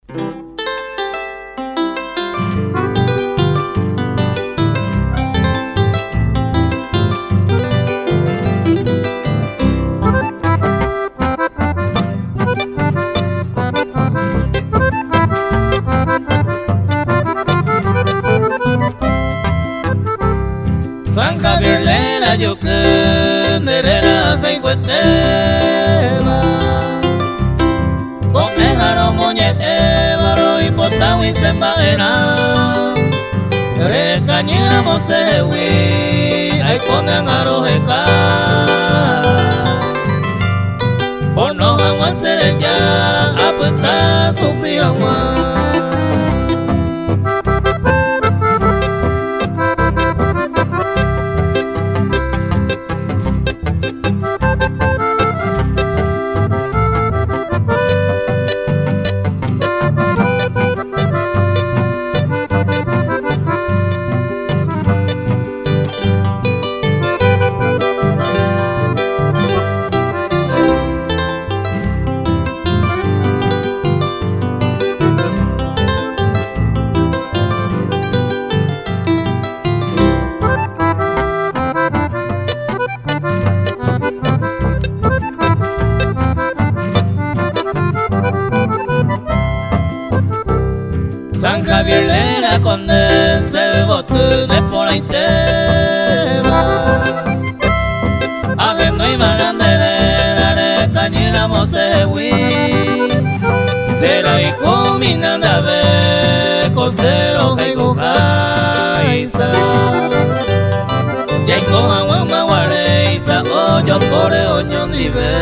San Javier lera yuke nerera kaikweteba Komeharo moñeteba roi potawi sembaera Rekanyira mosewi aikonangaro heka Pono awan sereja apeta sufri awan San Javier lera conde se bote de por ahí tema Ajeno y barandera de cañera mosewi Será y cominanda de cosero que gujaisa Yaiko agua maguareisa oyo por oño nivel